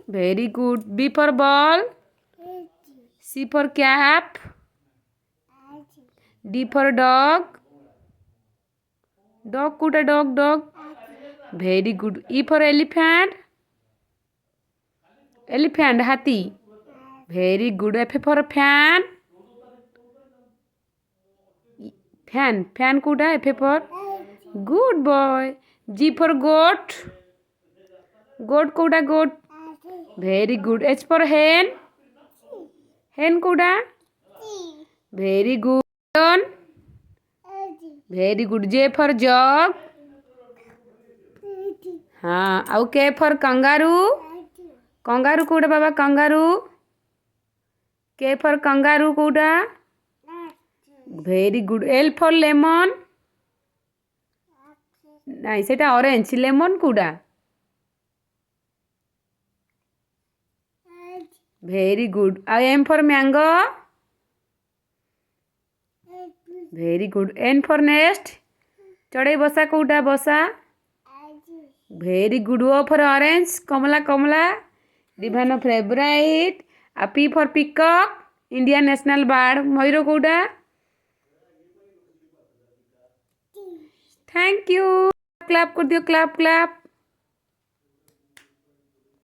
Very good. B for ball. C for cap. D for dog. Dog kuda dog. Very good. E for elephant. Elephant hathi. Very good. F for fan. Fan kuda F for. Good boy. G for goat. Goat kuda goat. Very good. H for hen. Hen kuda. Very good. Very good. J for jog. हाँ आउ K for kangaroo. Kangaroo kuda baba kangaroo. K for kangaroo kuda. Very good. L for lemon. ନାଇଁ ସେଟା orange lemon କୁଡ଼ା very good ଆଉ M for mango very good N for nest ଚଢ଼େଇ ବସା କୋଉଟା ବସା very good O for orange କମଲା ଦିଭାନ ଫେଭରାଇଟ୍ ଆଉ P for peacock India national bird ମୟୂର କୋଉଟା थैंक यू क्लैप कर दियो क्लैप